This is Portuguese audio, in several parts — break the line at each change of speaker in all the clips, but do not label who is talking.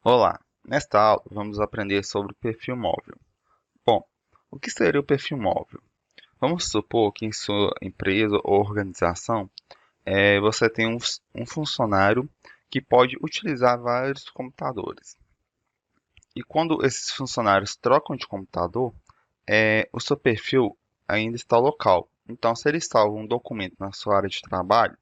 Olá, nesta aula vamos aprender sobre o perfil móvel. Bom, o que seria o perfil móvel? Vamos supor que em sua empresa ou organização você tem um funcionário que pode utilizar vários computadores. E quando esses funcionários trocam de computador, o seu perfil ainda está local. Então, se ele salva um documento na sua área de trabalho,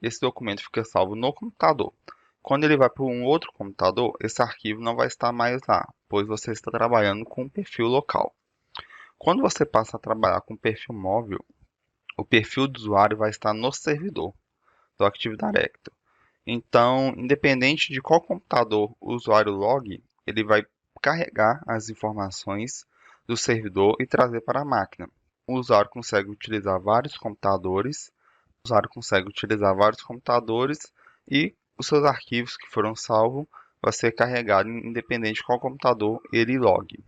esse documento fica salvo no computador. Quando ele vai para um outro computador, esse arquivo não vai estar mais lá, pois você está trabalhando com um perfil local. Quando você passa a trabalhar com perfil móvel, o perfil do usuário vai estar no servidor do Active Directory. Então, independente de qual computador o usuário logue, ele vai carregar as informações do servidor e trazer para a máquina. O usuário consegue utilizar vários computadores, e os seus arquivos que foram salvos vão ser carregados independente de qual computador ele logue.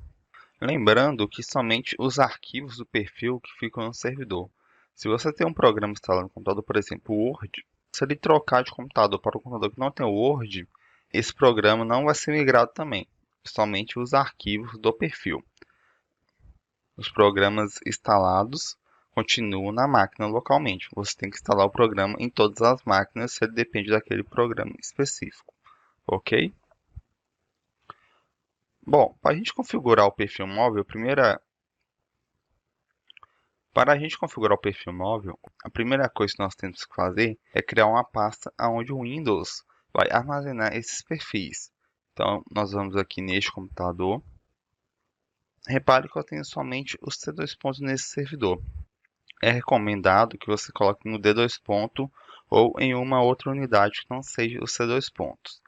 Lembrando que somente os arquivos do perfil que ficam no servidor. Se você tem um programa instalado no computador, por exemplo, o Word, se ele trocar de computador para um computador que não tem o Word, esse programa não vai ser migrado também, somente os arquivos do perfil. Os programas instalados continuam na máquina localmente. Você tem que instalar o programa em todas as máquinas se ele depende daquele programa específico, ok? Bom, para a gente configurar o perfil móvel, a primeira coisa que nós temos que fazer é criar uma pasta onde o Windows vai armazenar esses perfis. Então, nós vamos aqui neste computador. Repare que eu tenho somente os C2 pontos nesse servidor. É recomendado que você coloque no D2 ponto ou em uma outra unidade que não seja o C2 pontos.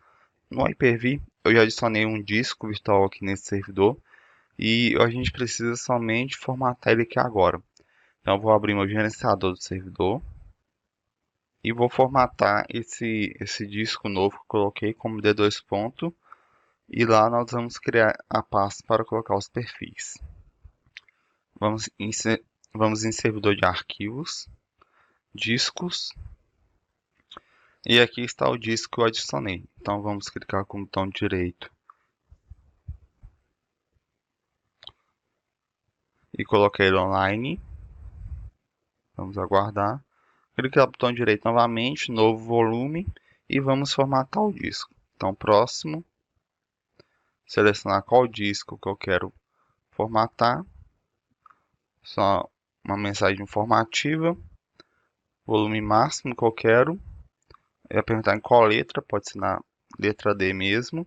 No Hyper-V, eu já adicionei um disco virtual aqui nesse servidor e a gente precisa somente formatar ele aqui agora. Então, eu vou abrir meu gerenciador do servidor e vou formatar esse disco novo que eu coloquei como D2 ponto e lá nós vamos criar a pasta para colocar os perfis. Vamos em, vamos em servidor de arquivos, discos, e aqui está o disco que eu adicionei. Então vamos clicar com o botão direito e coloquei ele online. Vamos aguardar. Clicar no botão direito novamente, novo volume e vamos formatar o disco. Então próximo, selecionar qual disco que eu quero formatar. Só uma mensagem informativa, volume máximo que eu quero. Eu ia perguntar em qual letra, pode ser na letra D mesmo.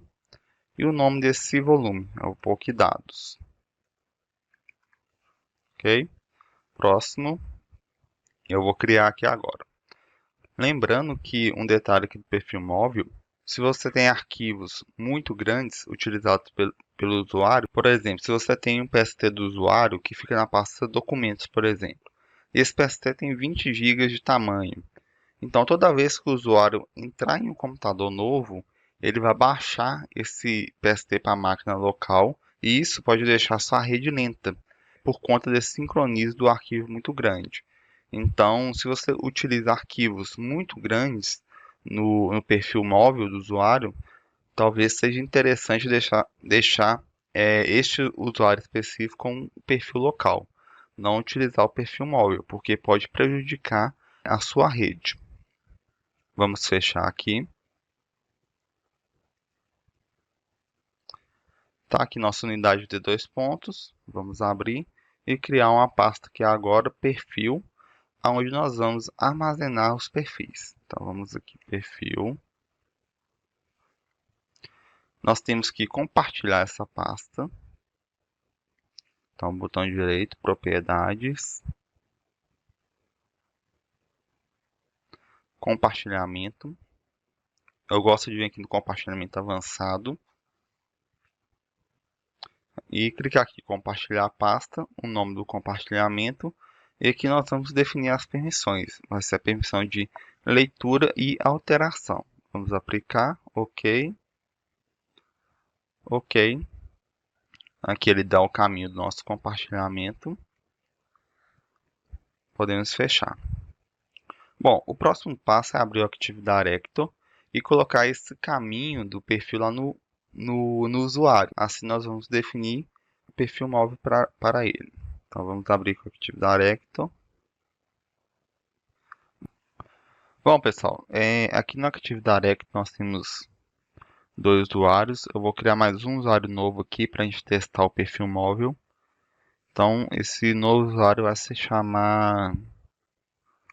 E o nome desse volume, eu vou pôr aqui dados. Ok? Próximo, eu vou criar aqui agora. Lembrando que um detalhe aqui do perfil móvel, se você tem arquivos muito grandes utilizados pelo usuário, por exemplo, se você tem um PST do usuário que fica na pasta documentos, por exemplo, esse PST tem 20 GB de tamanho. Então, toda vez que o usuário entrar em um computador novo, ele vai baixar esse PST para a máquina local e isso pode deixar sua rede lenta por conta desse sincronismo do arquivo muito grande. Então, se você utiliza arquivos muito grandes no perfil móvel do usuário, talvez seja interessante deixar este usuário específico com um perfil local, não utilizar o perfil móvel, porque pode prejudicar a sua rede. Vamos fechar aqui. Tá aqui nossa unidade de dois pontos. Vamos abrir e criar uma pasta que é agora perfil, onde nós vamos armazenar os perfis. Então vamos aqui, perfil. Nós temos que compartilhar essa pasta. Então, botão direito, propriedades, compartilhamento. Eu gosto de vir aqui no compartilhamento avançado e clicar aqui compartilhar a pasta, o nome do compartilhamento, e aqui nós vamos definir as permissões. Vai ser a permissão de leitura e alteração. Vamos aplicar, ok, ok. Aqui ele dá o caminho do nosso compartilhamento. Podemos fechar. Bom, o próximo passo é abrir o Active Directory e colocar esse caminho do perfil lá no usuário. Assim nós vamos definir o perfil móvel para ele. Então vamos abrir com o Active Directory. Bom, pessoal, aqui no Active Directory nós temos dois usuários. Eu vou criar mais um usuário novo aqui para a gente testar o perfil móvel. Então, esse novo usuário vai se chamar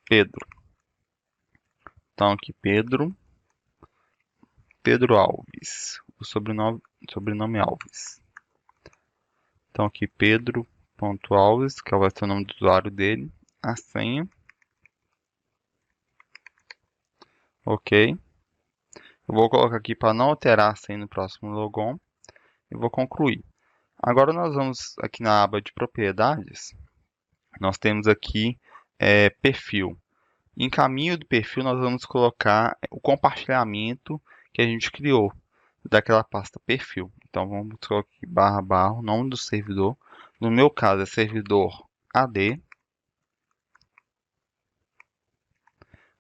Pedro. Então, aqui Pedro Alves, o sobrenome Alves. Então, aqui Pedro.alves, que vai ser o nome do usuário dele, a senha. Ok. Eu vou colocar aqui para não alterar a senha no próximo logon e vou concluir. Agora nós vamos aqui na aba de propriedades, nós temos aqui perfil. Em caminho do perfil nós vamos colocar o compartilhamento que a gente criou daquela pasta perfil. Então vamos colocar aqui // o nome do servidor. No meu caso é servidor AD,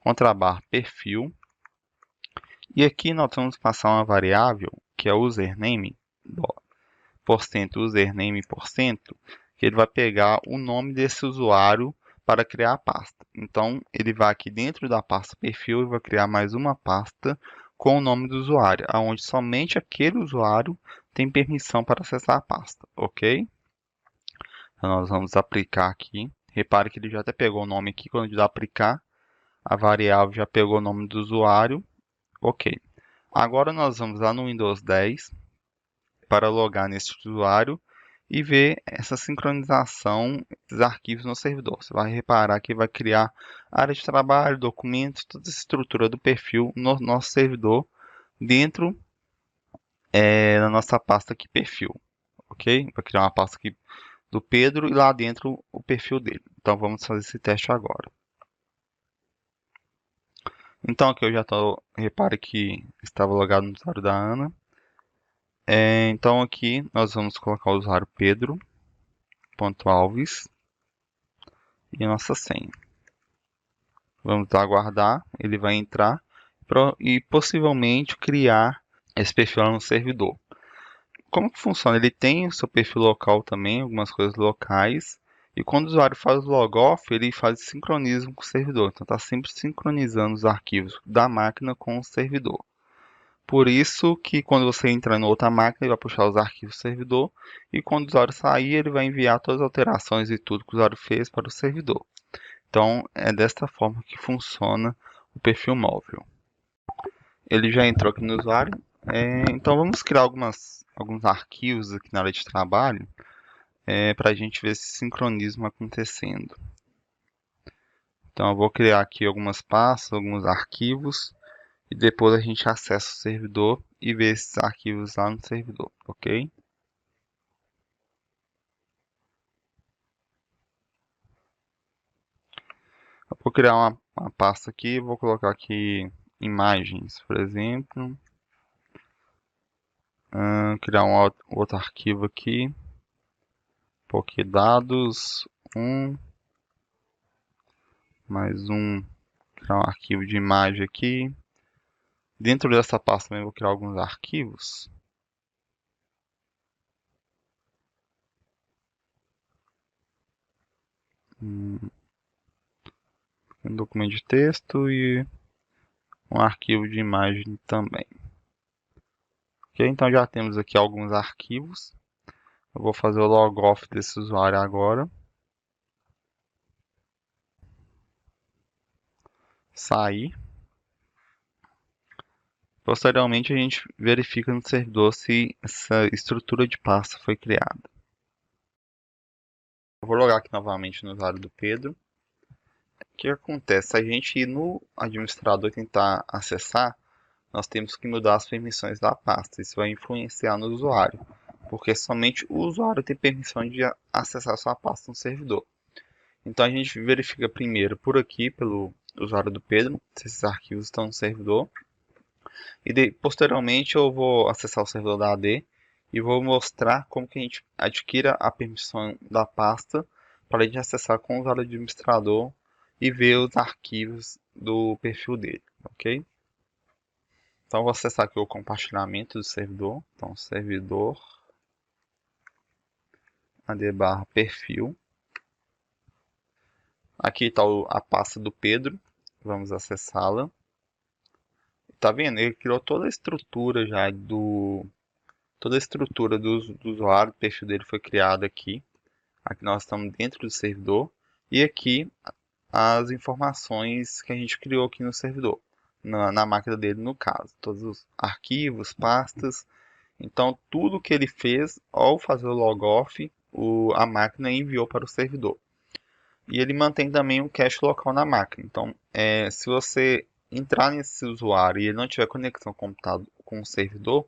contrabarra perfil. E aqui nós vamos passar uma variável que é username, username%, que ele vai pegar o nome desse usuário para criar a pasta. Então, ele vai aqui dentro da pasta perfil e vai criar mais uma pasta com o nome do usuário, onde somente aquele usuário tem permissão para acessar a pasta, ok? Então, nós vamos aplicar aqui. Repare que ele já até pegou o nome aqui, quando ele dá aplicar, a variável já pegou o nome do usuário, ok. Agora nós vamos lá no Windows 10 para logar nesse usuário e ver essa sincronização dos arquivos no servidor. Você vai reparar que vai criar área de trabalho, documentos, toda essa estrutura do perfil no nosso servidor dentro da nossa pasta aqui perfil, ok? Vai criar uma pasta aqui do Pedro e lá dentro o perfil dele. Então vamos fazer esse teste agora. Então aqui eu já estou, repare que estava logado no usuário da Ana. Então aqui nós vamos colocar o usuário Pedro.alves e a nossa senha. Vamos aguardar, ele vai entrar e possivelmente criar esse perfil lá no servidor. Como que funciona? Ele tem o seu perfil local também, algumas coisas locais, e quando o usuário faz o logoff, ele faz sincronismo com o servidor. Então está sempre sincronizando os arquivos da máquina com o servidor. Por isso que quando você entrar em outra máquina, ele vai puxar os arquivos do servidor, e quando o usuário sair, ele vai enviar todas as alterações e tudo que o usuário fez para o servidor. Então, é desta forma que funciona o perfil móvel. Ele já entrou aqui no usuário. Então, vamos criar alguns arquivos aqui na área de trabalho para a gente ver esse sincronismo acontecendo. Então, eu vou criar aqui algumas pastas, alguns arquivos, e depois a gente acessa o servidor e vê esses arquivos lá no servidor, ok? Eu vou criar uma pasta aqui, vou colocar aqui imagens, por exemplo. Criar um outro arquivo aqui. Dados 1, mais um, criar um arquivo de imagem aqui. Dentro dessa pasta também vou criar alguns arquivos. Um documento de texto e um arquivo de imagem também. Ok, então já temos aqui alguns arquivos. Eu vou fazer o logoff desse usuário agora. Sair. Posteriormente a gente verifica no servidor se essa estrutura de pasta foi criada. Eu vou logar aqui novamente no usuário do Pedro. O que acontece? Se a gente ir no administrador e tentar acessar, nós temos que mudar as permissões da pasta. Isso vai influenciar no usuário, porque somente o usuário tem permissão de acessar sua pasta no servidor. Então a gente verifica primeiro por aqui, pelo usuário do Pedro, se esses arquivos estão no servidor. E posteriormente eu vou acessar o servidor da AD e vou mostrar como que a gente adquire a permissão da pasta para a gente acessar com o usuário administrador e ver os arquivos do perfil dele, ok? Então, vou acessar aqui o compartilhamento do servidor. Então, servidor, AD perfil. Aqui está a pasta do Pedro. Vamos acessá-la. Tá vendo? Ele criou toda a estrutura já toda a estrutura do usuário, o perfil dele foi criado aqui. Aqui nós estamos dentro do servidor e aqui as informações que a gente criou aqui no servidor, na máquina dele no caso, todos os arquivos, pastas. Então tudo que ele fez ao fazer o logoff, a máquina enviou para o servidor. E ele mantém também um cache local na máquina. Então, se você entrar nesse usuário e ele não tiver conexão com o servidor,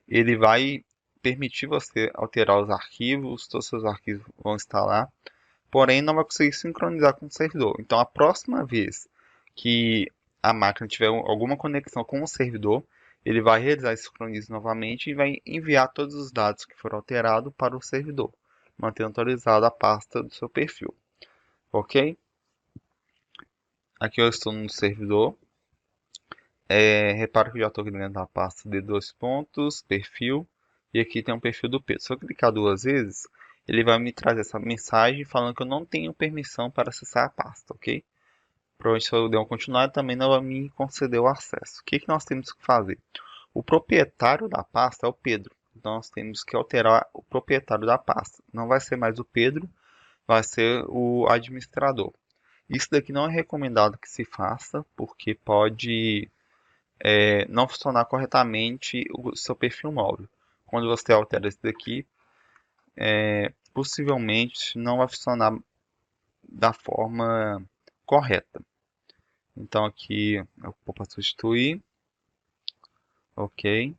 ele vai permitir você alterar os arquivos, todos os seus arquivos vão estar lá, porém não vai conseguir sincronizar com o servidor. Então, a próxima vez que a máquina tiver alguma conexão com o servidor, ele vai realizar esse sincronismo novamente e vai enviar todos os dados que foram alterados para o servidor, mantendo atualizada a pasta do seu perfil. Ok? Aqui eu estou no servidor. Repara que eu já estou aqui dentro da pasta de 2 pontos, perfil, e aqui tem um perfil do Pedro. Se eu clicar 2 vezes, ele vai me trazer essa mensagem falando que eu não tenho permissão para acessar a pasta, ok? Provavelmente se eu der um continuar, também não vai me conceder o acesso. O que nós temos que fazer? O proprietário da pasta é o Pedro. Então nós temos que alterar o proprietário da pasta. Não vai ser mais o Pedro, vai ser o administrador. Isso daqui não é recomendado que se faça, porque pode não funcionar corretamente o seu perfil móvel. Quando você altera isso daqui, possivelmente não vai funcionar da forma correta. Então aqui eu vou para substituir. Ok.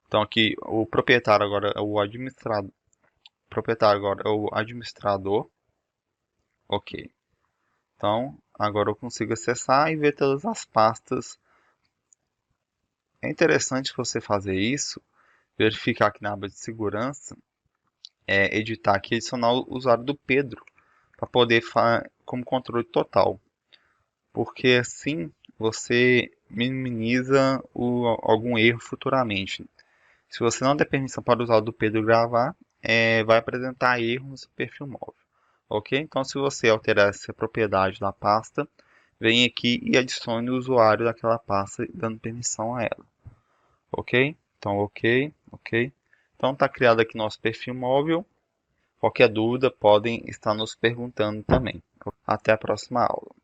Então aqui o proprietário agora é o administrador. O proprietário agora é o administrador. Ok. Então agora eu consigo acessar e ver todas as pastas. É interessante você fazer isso, verificar aqui na aba de segurança, editar aqui e adicionar o usuário do Pedro para poder como controle total, porque assim você minimiza algum erro futuramente. Se você não der permissão para o usuário do Pedro gravar, vai apresentar erro no seu perfil móvel. Ok? Então, se você alterar essa propriedade da pasta, vem aqui e adicione o usuário daquela pasta, dando permissão a ela. Ok? Então, ok, ok. Então, está criado aqui nosso perfil móvel. Qualquer dúvida, podem estar nos perguntando também. Até a próxima aula.